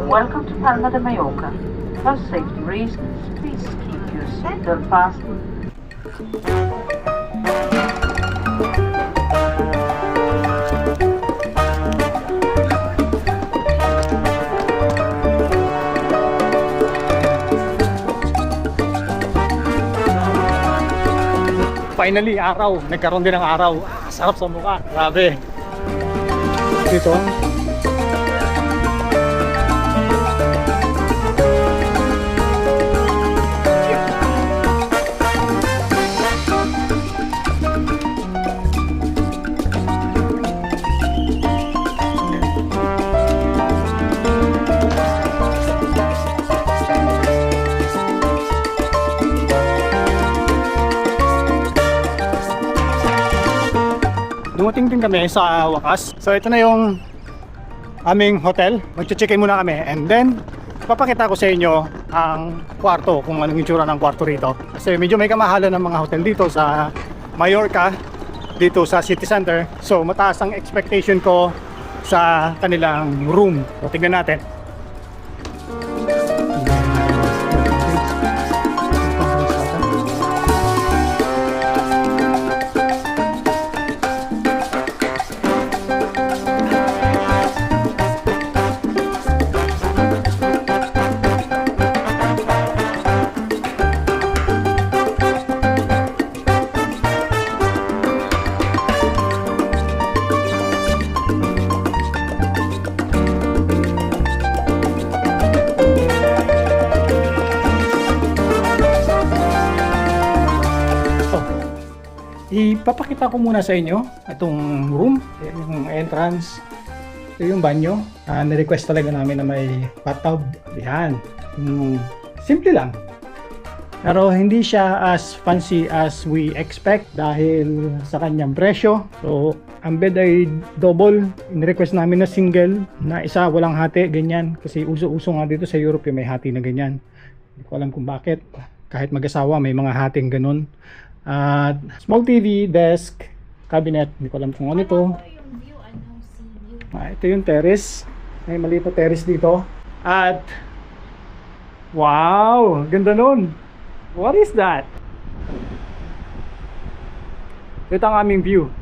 Welcome to Palma de Mallorca. For safety reasons, please keep your seatbelt fastened. Finally, araw. Nagkaroon din ng araw. Sarap sa mukha. Grabe. Dito. Dumating din kami sa wakas. So ito na yung aming hotel. Mag-check-in muna kami and then papakita ko sa inyo ang kwarto, kung anong itsura ng kwarto rito. Kasi medyo may kamahalan ng mga hotel dito sa Mallorca, dito sa city center. So mataas ang expectation ko sa kanilang room. So tignan natin. Ipapakita ko muna sa inyo itong room, yung entrance, ito yung banyo. Ni-request talaga namin na may bathtub. Yan. Simple lang. Pero hindi siya as fancy as we expect dahil sa kanyang presyo. So, ang bed ay double. Ni-request namin na single, na isa walang hati, ganyan. Kasi uso-uso nga dito sa Europe yung may hati na ganyan. Hindi ko alam kung bakit. Kahit mag-asawa may mga hating ganun. Small TV, desk, cabinet, hindi ko alam kung ano ito. Ito yung terrace. May maliit na terrace dito. At wow, ganda nun. What is that? Ito ang aming view.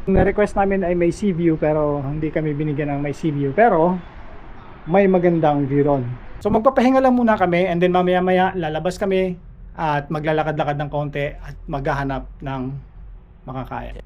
Na-request namin ay may sea view pero hindi kami binigyan ng may sea view. Pero may magandang view ron. So magpapahinga lang muna kami and then mamaya-maya lalabas kami at maglalakad-lakad ng konti at maghahanap ng makakain.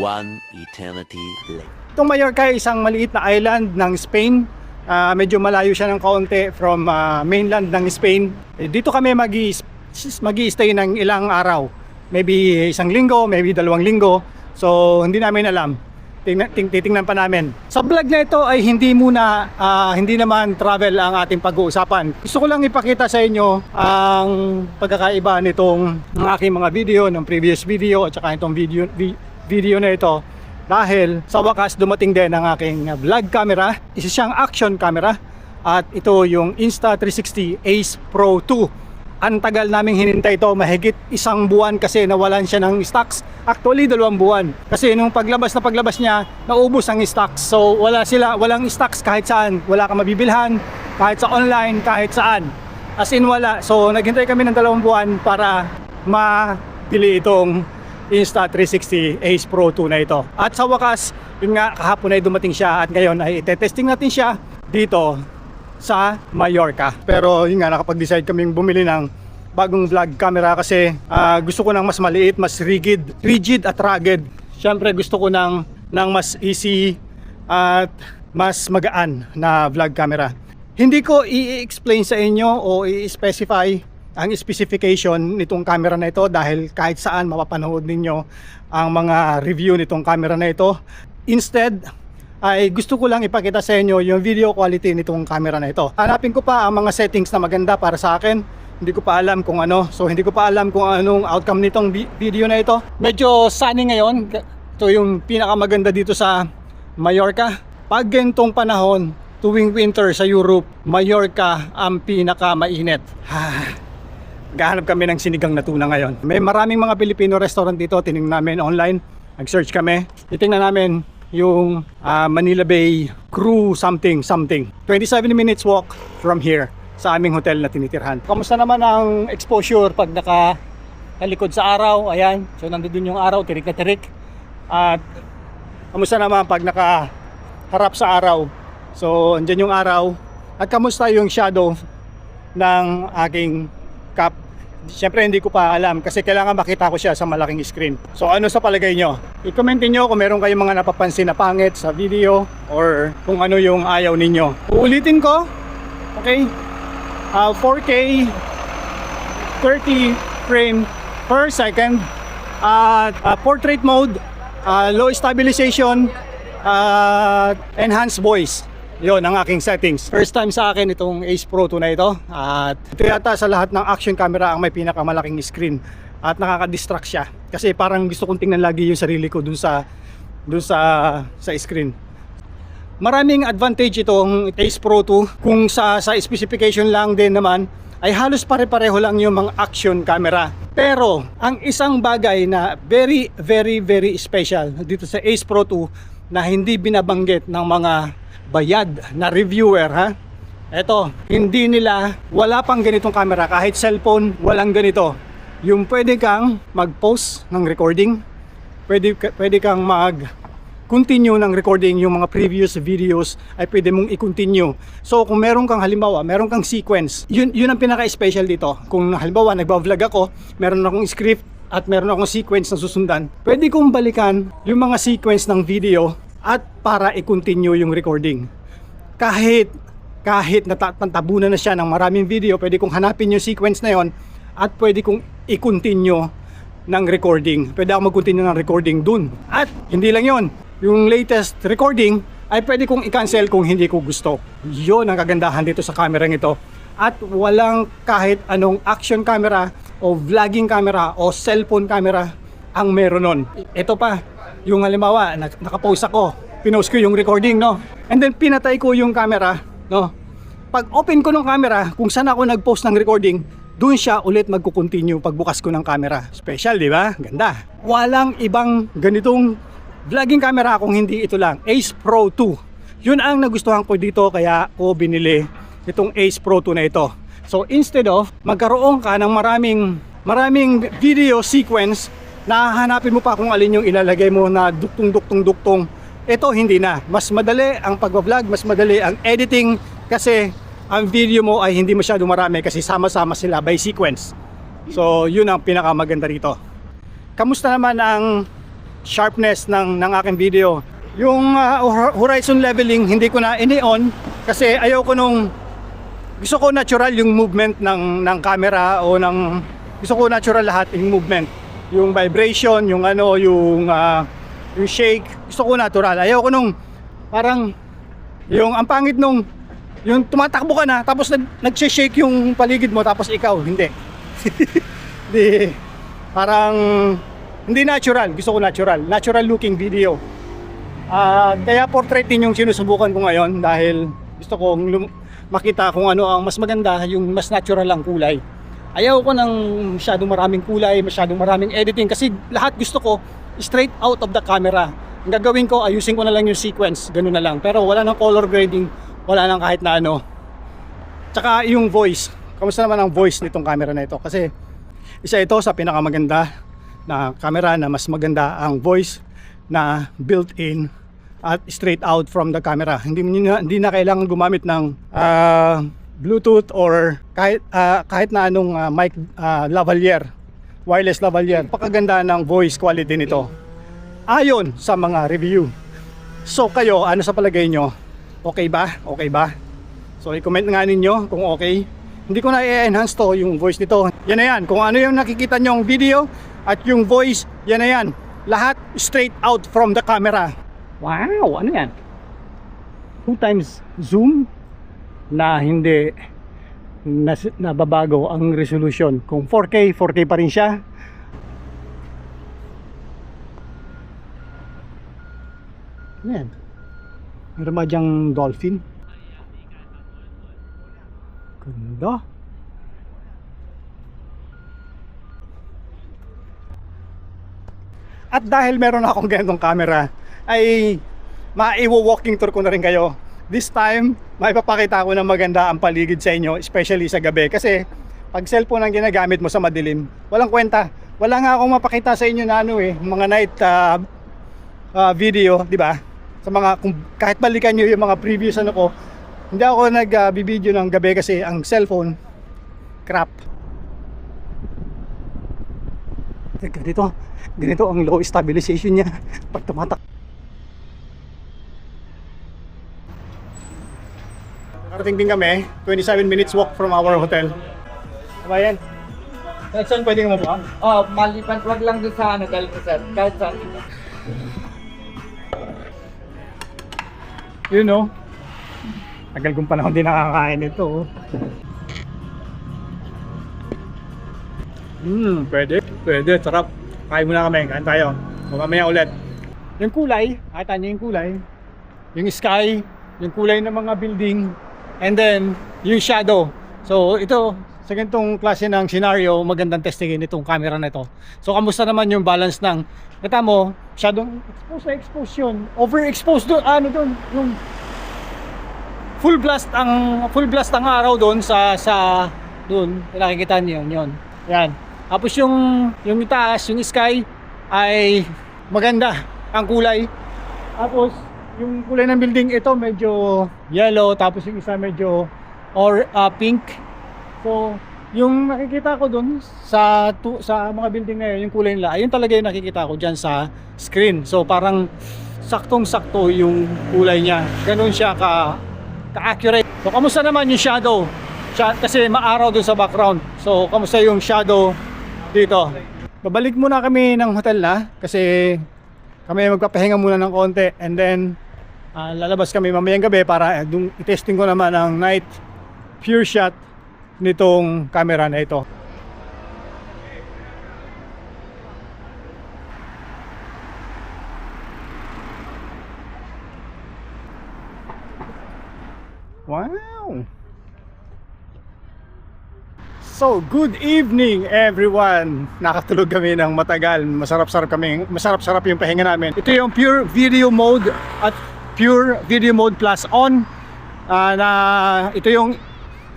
One eternity later. Itong Mallorca ay isang maliit na island ng Spain. Medyo malayo siya ng kaunti from mainland ng Spain. Dito kami mag-i-stay ng ilang araw. Maybe isang linggo, maybe 2 linggo. So hindi namin alam. Titingnan pa namin. Sa vlog na ito ay hindi naman travel ang ating pag-uusapan. Gusto ko lang ipakita sa inyo ang pagkakaiba nitong aking mga video, ng previous video at saka itong video na ito. Dahil sa wakas dumating din ang aking vlog camera. Isa siyang action camera at ito yung Insta360 Ace Pro 2. Ang tagal naming hinintay ito, mahigit 1 buwan kasi nawalan siya ng stocks. Actually 2 buwan. Kasi nung paglabas niya, naubos ang stocks. So walang stocks kahit saan. Wala kang mabibilhan, kahit sa online, kahit saan. As in wala. So naghintay kami ng 2 buwan para mapili itong Insta360 Ace Pro 2 na ito. At sa wakas, yun nga, kahapon ay dumating siya at ngayon ay itetesting natin siya dito sa Mallorca. Pero yun nga, nakapag-decide kaming bumili ng bagong vlog camera kasi gusto ko ng mas maliit, mas rigid at rugged. Siyempre gusto ko ng mas easy at mas magaan na vlog camera. Hindi ko i-explain sa inyo o i-specify ang specification nitong camera na ito dahil kahit saan mapapanood ninyo ang mga review nitong camera na ito. Instead, ay gusto ko lang ipakita sa inyo yung video quality nitong camera na ito. Hanapin ko pa ang mga settings na maganda para sa akin. Hindi ko pa alam kung ano. So hindi ko pa alam kung anong outcome nitong video na ito. Medyo sunny ngayon. Ito yung pinakamaganda dito sa Mallorca. Pag ganitong panahon, tuwing winter sa Europe, Mallorca ang pinakamainit. Gahanap kami ng sinigang na tuna ngayon. May maraming mga Filipino restaurant dito. Tinignan namin online. Nag-search kami. Titingnan namin yung Manila Bay Crew something. 27 minutes walk from here sa aming hotel na tinitirhan. Kamusta naman ang exposure pag nakalikod sa araw? Ayan, so nandun yung araw, tirik na tirik. At kamusta naman pag nakaharap sa araw? So andyan yung araw. At kamusta yung shadow ng aking cap? Siyempre hindi ko pa alam kasi kailangan makita ko siya sa malaking screen. So ano sa palagay nyo? I-comment nyo kung meron kayong mga napapansin na pangit sa video or kung ano yung ayaw ninyo. Uulitin ko, okay? 4K 30 frame per second at portrait mode, low stabilization, enhanced voice. Yon ang aking settings. First time sa akin itong Ace Pro 2 na ito. At ito yata sa lahat ng action camera ang may pinakamalaking screen. At nakaka-distract siya. Kasi parang gusto kong tingnan lagi yung sarili ko dun sa screen. Maraming advantage itong Ace Pro 2. Kung sa specification lang din naman, ay halos pare-pareho lang yung mga action camera. Pero ang isang bagay na very special dito sa Ace Pro 2 na hindi binabanggit ng mga bayad na reviewer, ha? Eto, wala pang ganitong camera. Kahit cellphone, walang ganito. Yung pwede kang mag-pause ng recording, pwede kang mag-continue ng recording. Yung mga previous videos ay pwede mong i-continue. So kung meron kang halimbawa, meron kang sequence, yun ang pinaka-special dito. Kung halimbawa nagba-vlog ako, meron akong script at meron akong sequence na susundan, pwede kong balikan yung mga sequence ng video at para i-continue yung recording. Kahit natatabunan na siya ng maraming video, pwede kong hanapin yung sequence na yon at pwede kong i-continue ng recording. Pwede ako mag-continue ng recording dun. At hindi lang yon, yung latest recording ay pwede kong i-cancel kung hindi ko gusto. Yun ang kagandahan dito sa camera ito. At walang kahit anong action camera o vlogging camera o cellphone camera ang meron nun. Ito pa, yung halimbawa, nakapost ako, pinost ko yung recording, no? And then pinatay ko yung camera, no? Pag open ko ng camera, kung saan ako nag-post ng recording, dun siya ulit magko-continue pagbukas ko ng camera. Special, di ba? Ganda. Walang ibang ganitong vlogging camera kung hindi ito lang. Ace Pro 2. Yun ang nagustuhan ko dito, kaya ko binili itong Ace Pro 2 na ito. So instead of magkaroon ka ng maraming video sequence, nahanapin mo pa kung alin yung ilalagay mo na duktong. Ito hindi na. Mas madali ang pag-vlog, mas madali ang editing kasi ang video mo ay hindi masyado marami kasi sama-sama sila by sequence. So yun ang pinakamaganda rito. Kamusta naman ang sharpness ng aking video? Yung horizon leveling hindi ko na ini-on kasi ayaw ko gusto ko natural yung movement ng camera o gusto ko natural lahat yung movement. Yung vibration, yung shake, gusto ko natural. Ayaw ko parang yung ang pangit yung tumatakbo ka na tapos nag-shake yung paligid mo tapos ikaw hindi. Parang hindi natural. Gusto ko natural looking video. Kaya portrait din yung sinusubukan ko ngayon dahil gusto kong makita kung ano ang mas maganda, yung mas natural ang kulay. Ayaw ko ng masyadong maraming kulay, masyadong maraming editing kasi lahat gusto ko straight out of the camera. Ang gagawin ko, ayusin ko na lang yung sequence, ganun na lang. Pero wala nang color grading, wala nang kahit na ano. Tsaka yung voice, kamusta naman ang voice nitong camera na ito? Kasi isa ito sa pinakamaganda na camera na mas maganda ang voice na built-in at straight out from the camera. Hindi na kailangan gumamit ng Bluetooth or kahit na anong mic lavalier, wireless lavalier. Napakaganda ng voice quality nito ayon sa mga review. So kayo, ano sa palagay nyo? Okay ba? So i-comment nga ninyo kung okay. Hindi ko na i-enhance to yung voice nito. Yan na yan. Kung ano yung nakikita nyong video at yung voice, yan na yan. Lahat straight out from the camera. Wow! Ano yan? 2x zoom na hindi nababago ang resolution. Kung 4K pa rin siya. Ayan. Meron ba dyang dolphin? Ganda. At dahil meron akong ganitong camera, ay maiwo-walking tour ko na rin kayo. This time, may papakita ko ng maganda ang paligid sa inyo, especially sa gabi. Kasi pag cellphone ang ginagamit mo sa madilim, walang kwenta. Wala nga akong mapakita sa inyo na mga night video, di ba? Sa mga, kahit balikan nyo yung mga previous ko, hindi ako nag-video ng gabi kasi ang cellphone, crap. Ganito ang low stabilization niya pag tumatak. Karating din kami, 27 minutes walk from our hotel. Diba yan? Kahit saan pwede mo ba? Maliban, wag lang doon sa sir. Kahit saan. You know, tagal kong panahon din nakakain ito. Pwede, sarap. Kain muna kami, kain tayo. Mamaya ulit. Yung kulay, nakita niyo yung kulay. Yung sky, yung kulay ng mga building, and then yung shadow. So ito, sa ganitong klase ng scenario, magandang testingin itong camera na ito. So kamusta naman yung balance ng, kita mo, shadow, expose yun. Overexposed doon, yung full blast ang araw doon sa doon, nakikita niyo yun. Yan. Tapos yung itaas, yung sky ay maganda ang kulay. Tapos yung kulay ng building ito medyo yellow, tapos yung isa medyo pink. So yung nakikita ko doon sa mga building na yun, yung kulay nila, ayun talaga yung nakikita ko diyan sa screen. So parang saktong-sakto yung kulay niya. Ganun siya ka-accurate. So kamusta naman yung shadow? Kasi maaraw doon sa background. So kamusta yung shadow dito? Babalik muna kami ng hotel na kasi kami magpapahinga muna ng konti, and then lalabas kami mamayang gabi para i-testing ko naman ang night pure shot nitong camera na ito. Wow! So, good evening everyone! Nakatulog kami ng matagal. Masarap-sarap yung pahinga namin. Ito yung pure video mode at pure video mode plus on. Ito yung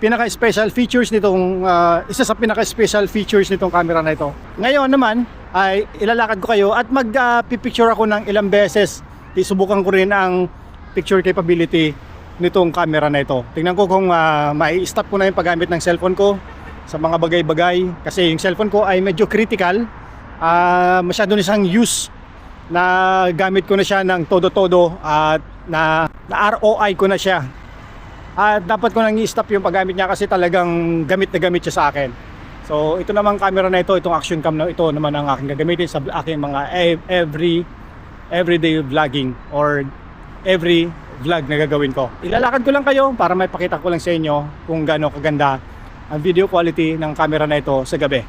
pinaka-special features nitong isa sa pinaka-special features nitong camera na ito. Ngayon naman ay ilalakad ko kayo at mag-picture ako ng ilang beses. Isubukan ko rin ang picture capability nitong camera na ito. Tingnan ko kung mai-stop ko na yung paggamit ng cellphone ko sa mga bagay-bagay, kasi yung cellphone ko ay medyo critical. Masyado na siyang use na gamit ko na siya ng todo-todo at na ROI ko na siya. At dapat ko nang i-stop yung paggamit niya kasi talagang gamit na gamit siya sa akin. So ito namang camera na ito, itong action cam na ito naman ang aking gagamitin sa aking mga everyday vlogging or every vlog na gagawin ko. Ilalakad ko lang kayo para may pakita ko lang sa inyo kung gaano kaganda ang video quality ng camera na ito sa gabi.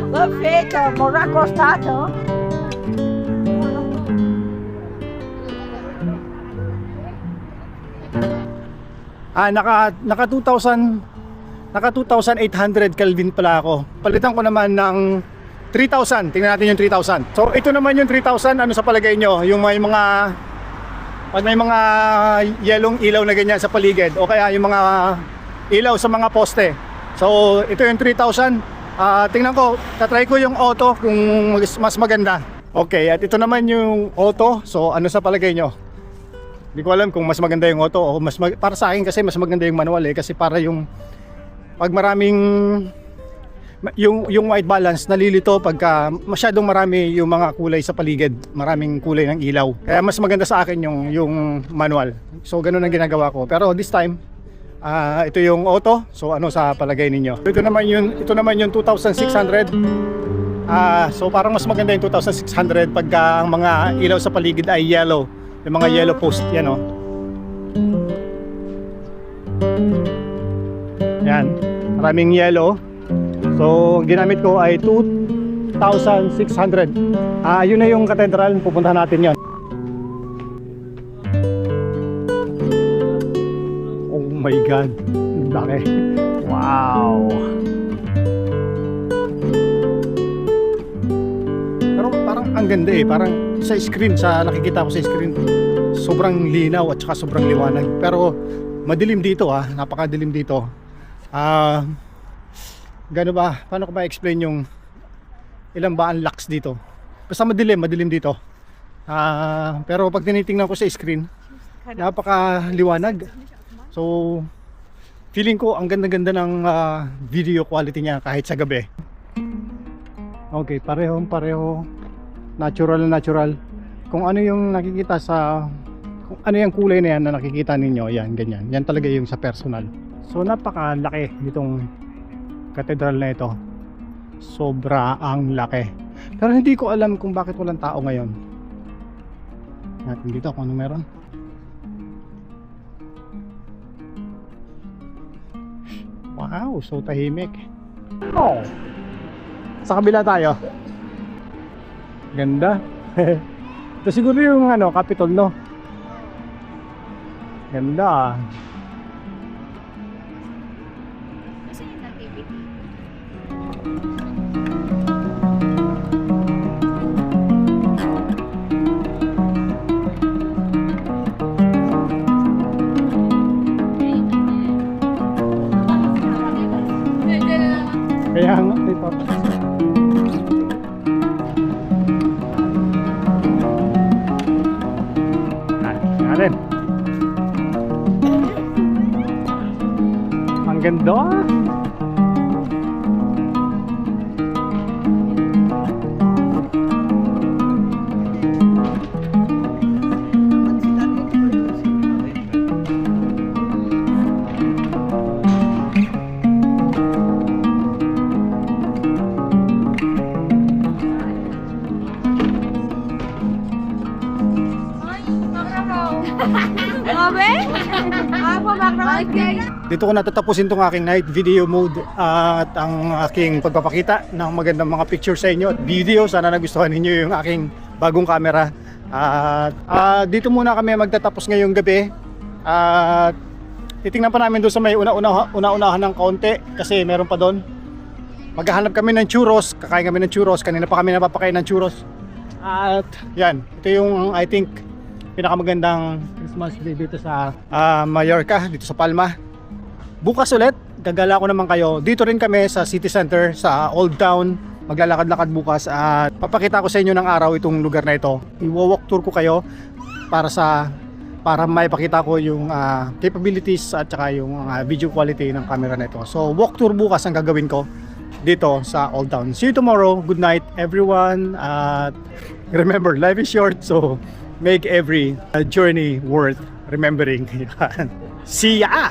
Perfetto, Morocco stato. Naka 2,800 Kelvin pala ako. Palitan ko naman ng 3,000. Tingnan natin yung 3,000. So ito naman yung 3,000. Ano sa palagay nyo? Yung may mga yelong ilaw na ganyan sa paligid, o kaya yung mga ilaw sa mga poste. So ito yung 3,000. Tingnan ko, tatry ko yung auto kung mas maganda. Okay, at ito naman yung auto. So ano sa palagay nyo? Hindi ko alam kung mas maganda yung auto o para sa akin kasi mas maganda yung manual kasi para yung pag maraming yung white balance nalilito pagka masyadong marami yung mga kulay sa paligid, maraming kulay ng ilaw. Kaya mas maganda sa akin yung manual. So ganun ang ginagawa ko. Pero this time ito yung auto. So ano sa palagay ninyo? Ito naman yung 2,600. So parang mas maganda yung 2,600 pagka ang mga ilaw sa paligid ay yellow. Yung mga yellow post, yan o. Yan, maraming yellow. So ginamit ko ay 2,600. Yun na yung cathedral, pupuntahan natin yon. Oh my god, Laki. Wow. Pero parang ang ganda eh. Parang sa screen, sa nakikita ko sa screen, sobrang linaw at saka sobrang liwanag. Pero madilim dito ah. Napakadilim dito. Gano ba? Paano ko ba explain yung ilan ba ang lux dito? Basta madilim dito. Pero pag tinitingnan ko sa screen, napakaliwanag. So, feeling ko ang ganda-ganda ng video quality niya kahit sa gabi. Okay, pareho. Natural. Kung ano yung nakikita kung ano yung kulay na yan na nakikita ninyo, yan, ganyan. Yan talaga yung sa personal. So, napakalaki nitong katedral na ito. Sobra ang laki. Pero hindi ko alam kung bakit walang tao ngayon. Natin dito kung ano meron. Wow, so tahimik. Oh. Sa kabila tayo. Ganda. Ito siguro yung Capitol, no? Ganda. Kasi yung nativity. Kaya nga dito. Natin. Ang ganda. Dito ko natatapusin tong aking night video mode at ang aking pagpapakita ng magandang mga picture sa inyo at video. Sana nagustuhan ninyo yung aking bagong camera. At dito muna kami magtatapos ngayong gabi. At titingnan pa namin doon sa may una-unahan ng kaunti kasi meron pa doon. Maghahanap kami ng churros, kakain kami ng churros. Kanina pa kami napapakain ng churros. At yan, ito yung I think pinakamagandang Christmas day dito sa Mallorca, dito sa Palma. Bukas ulit, gagala ko naman kayo. Dito rin kami sa City Center, sa Old Town. Maglalakad-lakad bukas at papakita ko sa inyo ng araw itong lugar na ito. I-walk tour ko kayo para maipakita ko yung capabilities at saka yung video quality ng camera na ito. So walk tour bukas ang gagawin ko dito sa Old Town. See you tomorrow. Good night everyone. At remember, life is short, so make every journey worth remembering. See ya!